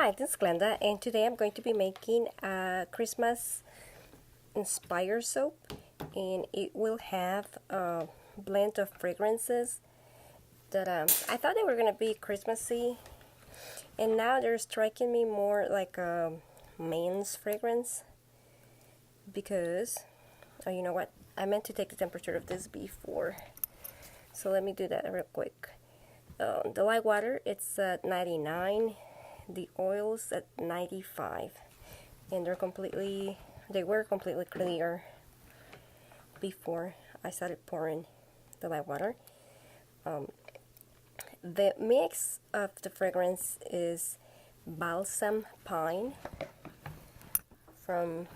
Hi, this is Glenda, and today I'm going to be making a Christmas inspired soap, and it will have a blend of fragrances that I thought they were going to be Christmassy, and now they're striking me more like a men's fragrance because, oh, you know what, I meant to take the temperature of this before, so let me do that real quick. The light water, it's at 99. The oils at 95, and they were completely clear before I started pouring the light water. The mix of the fragrance is Balsam Pine from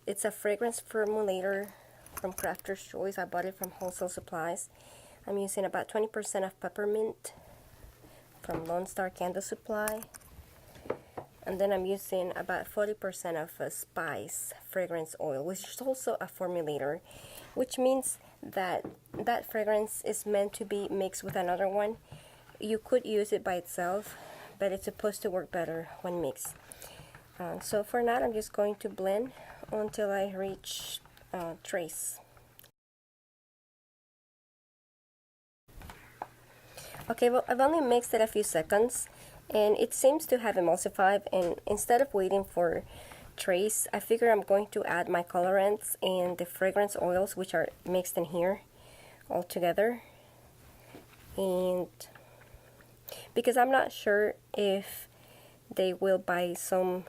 it's a fragrance formulator from Crafter's Choice. I bought it from Wholesale Supplies. I'm using about 20% of peppermint from Lone Star Candle Supply, and then I'm using about 40% of a spice fragrance oil, which is also a formulator, which means that that fragrance is meant to be mixed with another one. You could use it by itself, but it's supposed to work better when mixed. So for now, I'm just going to blend until I reach trace. Okay, well, I've only mixed it a few seconds, and it seems to have emulsified, and instead of waiting for trace, I figure I'm going to add my colorants and the fragrance oils, which are mixed in here all together. And because I'm not sure if they will by some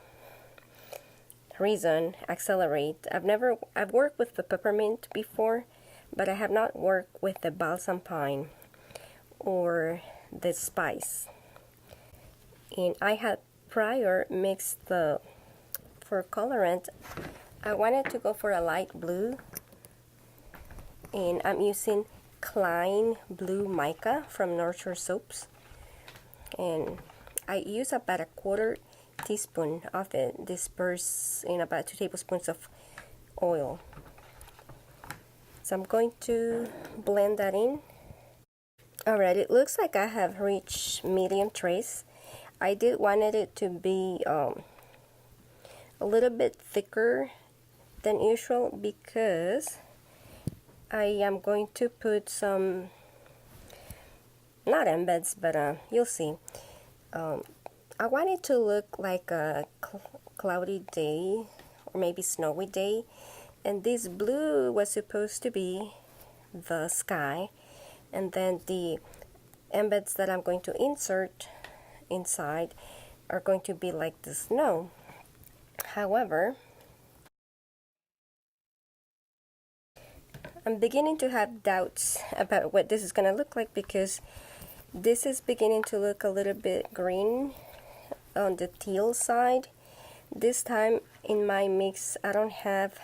reason accelerate. I've worked with the peppermint before, but I have not worked with the balsam pine or the spice, and I had prior mixed for colorant. I wanted to go for a light blue, and I'm using Klein Blue Mica from Nurture Soaps, and I use about a quarter teaspoon of it dispersed in about 2 tablespoons of oil. So I'm going to blend that in. Alright, it looks like I have reached medium trace. I did wanted it to be a little bit thicker than usual because I am going to put some, not embeds, but you'll see. I want it to look like a cloudy day or maybe snowy day, and this blue was supposed to be the sky. And then the embeds that I'm going to insert inside are going to be like the snow. However, I'm beginning to have doubts about what this is going to look like because this is beginning to look a little bit green on the teal side. This time in my mix, I don't have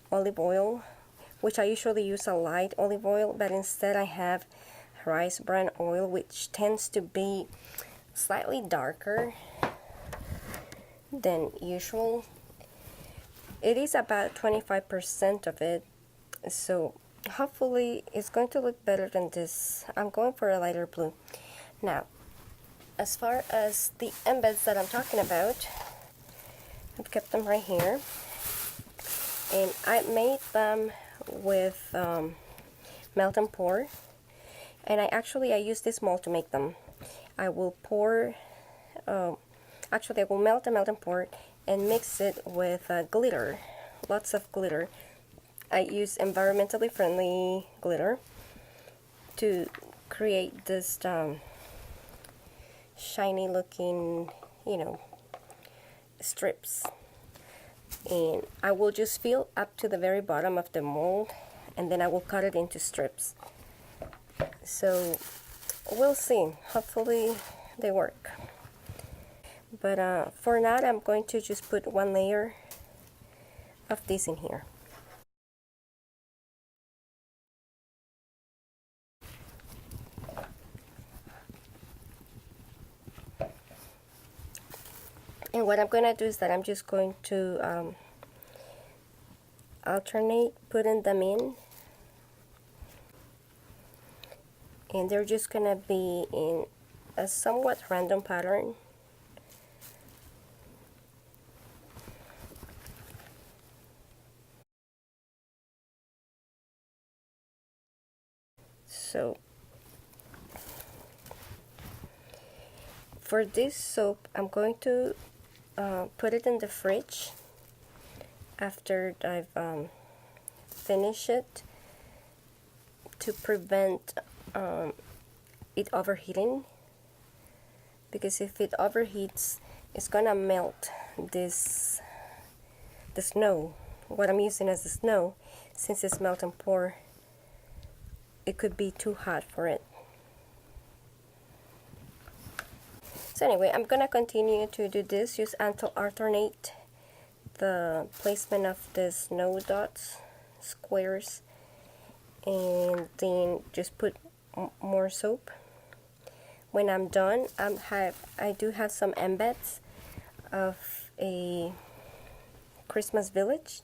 olive oil, which I usually use a light olive oil, but instead I have rice bran oil, which tends to be slightly darker than usual. It is about 25% of it, so hopefully it's going to look better than this. I'm going for a lighter blue. Now, as far as the embeds that I'm talking about, I've kept them right here, and I made them with melt and pour, and I use this mold to make them. I will pour I will melt and pour and mix it with glitter, lots of glitter. I use environmentally friendly glitter to create this shiny looking, strips. And I will just fill up to the very bottom of the mold, and then I will cut it into strips. So we'll see. Hopefully they work. But for now, I'm going to just put one layer of this in here. And what I'm going to do is that I'm just going to alternate putting them in, and they're just going to be in a somewhat random pattern. So for this soap, I'm going to put it in the fridge after I've finished it, to prevent it overheating, because if it overheats, it's gonna melt the snow, what I'm using as the snow. Since it's melt and pour, it could be too hot for it. So anyway, I'm gonna continue to do this, use alternate the placement of the snow dots, squares, and then just put more soap. When I'm done, I do have some embeds of a Christmas village,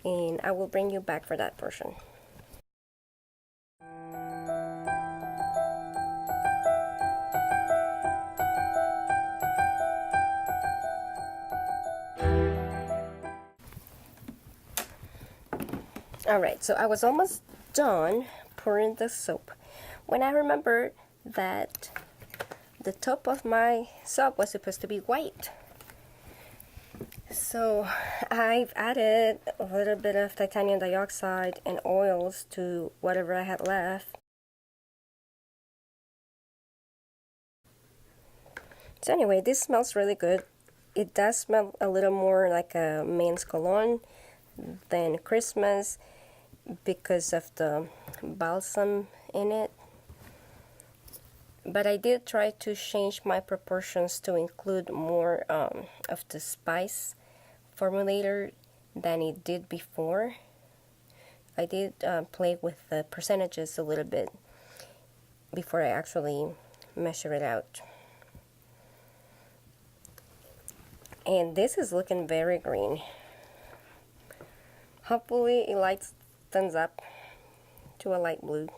and I will bring you back for that portion. Alright, so I was almost done pouring the soap when I remembered that the top of my soap was supposed to be white. So I've added a little bit of titanium dioxide and oils to whatever I had left. So anyway, this smells really good. It does smell a little more like a men's cologne than Christmas because of the balsam in it. But I did try to change my proportions to include more of the spice formulator than it did before. I did play with the percentages a little bit before I actually measure it out. And this is looking very green. Hopefully it lightens up to a light blue,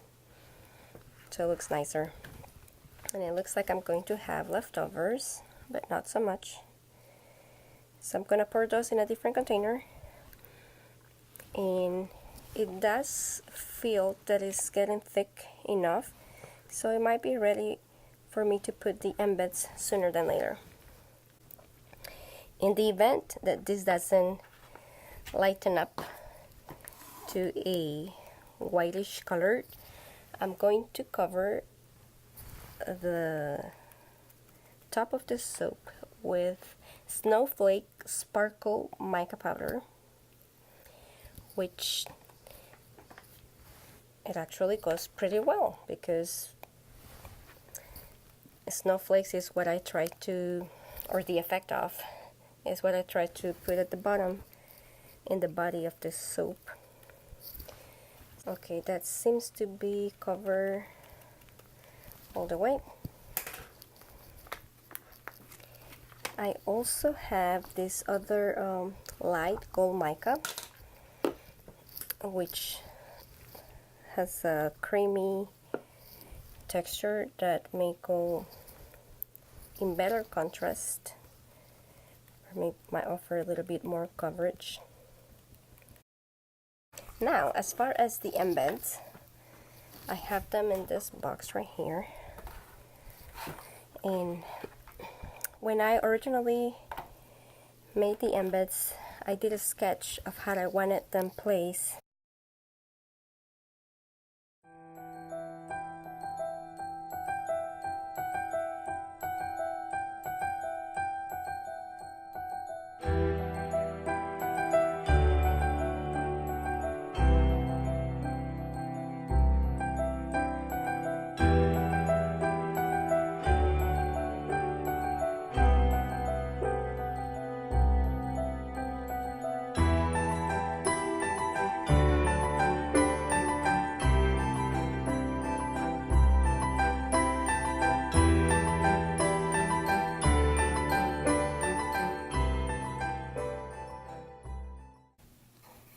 so it looks nicer. And it looks like I'm going to have leftovers, but not so much. So I'm going to pour those in a different container. And it does feel that it's getting thick enough, so it might be ready for me to put the embeds sooner than later. In the event that this doesn't lighten up to a whitish color, I'm going to cover the top of the soap with Snowflake Sparkle Mica Powder, which it actually goes pretty well because snowflakes is what I try to, or the effect of, is what I try to put at the bottom in the body of the soap. Okay, that seems to be covered all the way. I also have this other light gold mica, which has a creamy texture that may go in better contrast, or might offer a little bit more coverage. Now, as far as the embeds, I have them in this box right here. And when I originally made the embeds, I did a sketch of how I wanted them placed.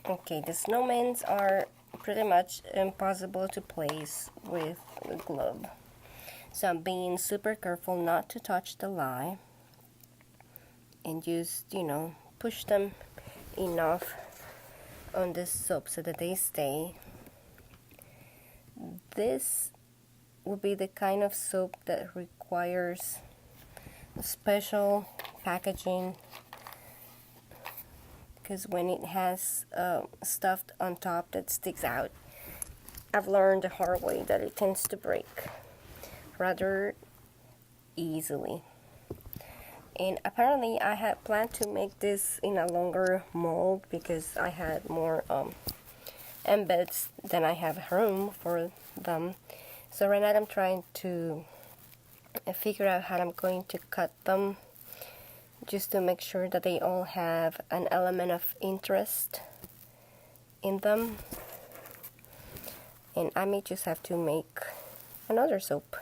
Okay, the snowmen are pretty much impossible to place with a glove. So I'm being super careful not to touch the lye and just, push them enough on this soap so that they stay. This will be the kind of soap that requires special packaging, because when it has stuff on top that sticks out, I've learned the hard way that it tends to break rather easily. And apparently I had planned to make this in a longer mold because I had more embeds than I have room for them. So right now I'm trying to figure out how I'm going to cut them, just to make sure that they all have an element of interest in them. And I may just have to make another soap.